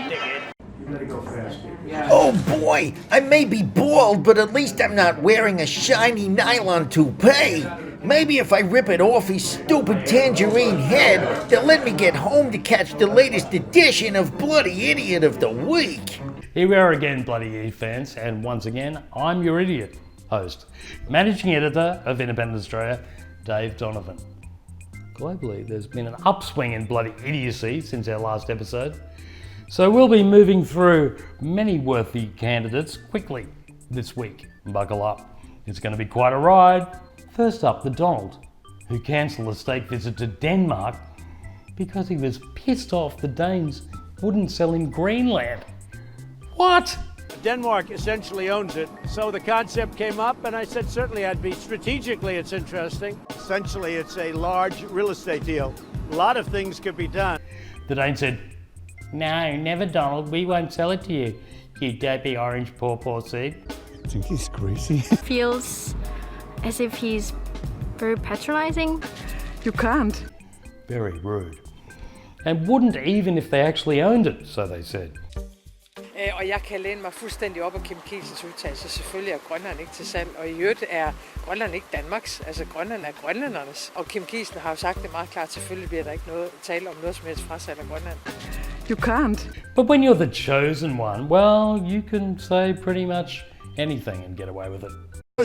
dickhead. Oh boy, I may be bald, but at least I'm not wearing a shiny nylon toupee. Maybe if I rip it off his stupid tangerine head, they'll let me get home to catch the latest edition of Bloody Idiot of the Week. Here we are again, Bloody Idiot fans, and once again, I'm your idiot host, managing editor of Independent Australia, Dave Donovan. Globally, there's been an upswing in bloody idiocy since our last episode, so we'll be moving through many worthy candidates quickly this week. Buckle up, it's going to be quite a ride. First up, the Donald, who cancelled a state visit to Denmark because he was pissed off the Danes wouldn't sell him Greenland. What? Denmark essentially owns it, so the concept came up, and I said certainly I'd be. Strategically, it's interesting. Essentially, it's a large real estate deal. A lot of things could be done. The Dane said, "No, never, Donald. We won't sell it to you, you dopey orange pawpaw seed." I think he's crazy. Feels as if he's very patronizing. You can't. Very rude. And wouldn't even if they actually owned it, so they said. Og jeg kan læne mig fuldstændig op af Kim Kielsens udtalelse. Selvfølgelig er Grønland ikke til salg, og i øvrigt er Grønland ikke Danmarks. Altså Grønland er grønlændernes. Og Kim Kielsen har jo sagt det meget klart, selvfølgelig bliver der ikke noget tale om noget som helst frasalg af Grønland. You can't. But when you're the chosen one, well, you can say pretty much anything and get away with it.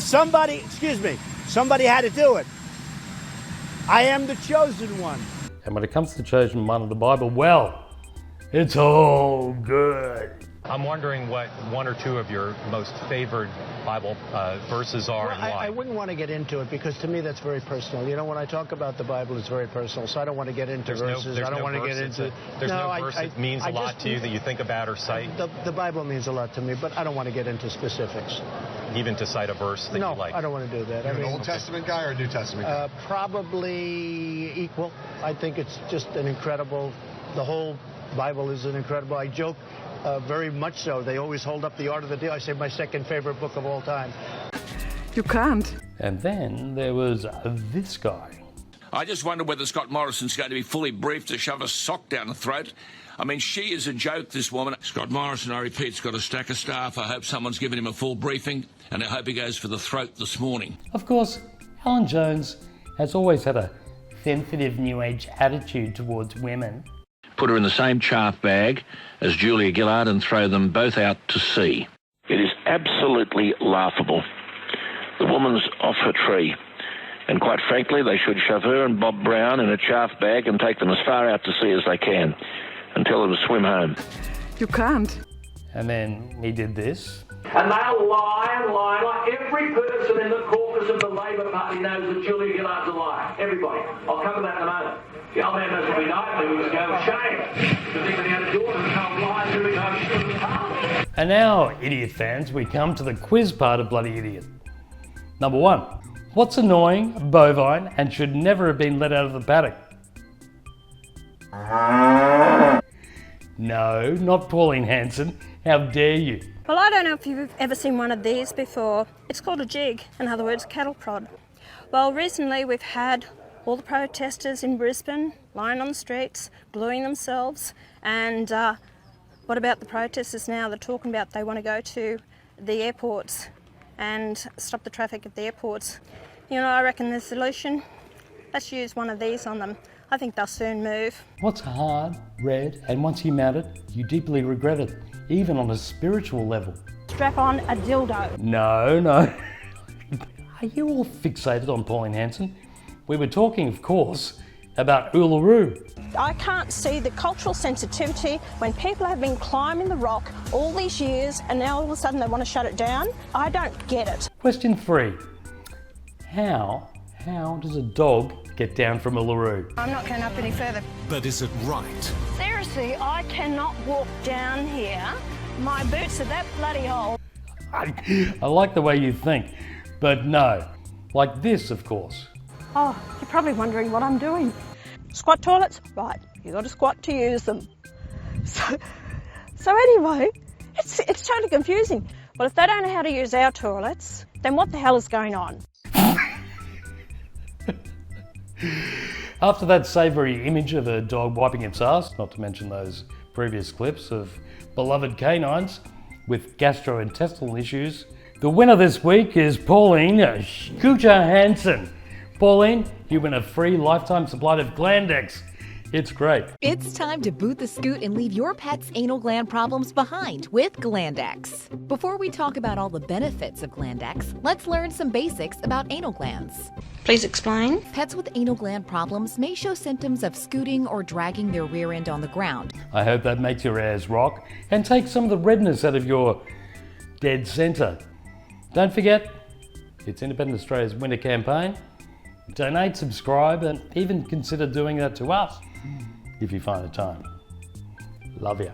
Somebody had to do it. I am the chosen one. And when it comes to the chosen one of the Bible, well, it's all good. I'm wondering what one or two of your most favored Bible verses are and why. I wouldn't want to get into it because to me that's very personal. You know, when I talk about the Bible, it's very personal, so I don't want to get into verses. I don't want to get into... There's no verse that means a lot to you that you think about or cite? The Bible means a lot to me, but I don't want to get into specifics. Even to cite a verse that you like? No, I don't want to do that. You're an Old Testament guy or a New Testament guy? Probably equal. I think it's just an incredible... The whole Bible is an incredible... I joke... very much so. They always hold up the Art of the Deal. I say my second favorite book of all time. You can't. And then there was this guy. I just wonder whether Scott Morrison's going to be fully briefed to shove a sock down the throat. I mean, she is a joke, this woman. Scott Morrison, I repeat, has got a stack of staff. I hope someone's given him a full briefing, and I hope he goes for the throat this morning. Of course, Alan Jones has always had a sensitive New Age attitude towards women. Put her in the same chaff bag as Julia Gillard and throw them both out to sea. It is absolutely laughable. The woman's off her tree. And quite frankly, they should shove her and Bob Brown in a chaff bag and take them as far out to sea as they can and tell them to swim home. You can't. And then he did this. And they'll lie and lie. Like every person in the caucus of the Labor Party knows that Julia Gillard's a liar. Everybody. I'll come to that in a moment. The old man doesn't be nightly. We just go, shame. The thing that he had to do it and can't lie during the parliament. And now, idiot fans, we come to the quiz part of Bloody Idiot. Number 1. What's annoying, bovine, and should never have been let out of the paddock? No, not Pauline Hanson. How dare you? Well, I don't know if you've ever seen one of these before. It's called a jig, in other words, cattle prod. Well, recently we've had all the protesters in Brisbane lying on the streets, gluing themselves, and what about the protesters now? They're talking about they want to go to the airports and stop the traffic at the airports. You know, I reckon the solution, let's use one of these on them. I think they'll soon move. What's hard, red, and once you mount it, you deeply regret it, even on a spiritual level. Strap on a dildo. No. Are you all fixated on Pauline Hanson? We were talking, of course, about Uluru. I can't see the cultural sensitivity when people have been climbing the rock all these years and now all of a sudden they want to shut it down. I don't get it. Question 3. How does a dog get down from Uluru? I'm not going up any further. But is it right? Seriously, I cannot walk down here. My boots are that bloody old. I like the way you think, but no. Like this, of course. Oh, you're probably wondering what I'm doing. Squat toilets? Right, you got to squat to use them. So anyway, it's totally confusing. Well, if they don't know how to use our toilets, then what the hell is going on? After that savoury image of a dog wiping its ass, not to mention those previous clips of beloved canines with gastrointestinal issues, the winner this week is Pauline Scooter Hansen. Pauline, you win a free lifetime supply of Glandex. It's great. It's time to boot the scoot and leave your pet's anal gland problems behind with Glandex. Before we talk about all the benefits of Glandex, let's learn some basics about anal glands. Please explain. Pets with anal gland problems may show symptoms of scooting or dragging their rear end on the ground. I hope that makes your ears rock and takes some of the redness out of your dead centre. Don't forget, it's Independent Australia's winter campaign. Donate, subscribe, and even consider doing that to us if you find the time. Love you.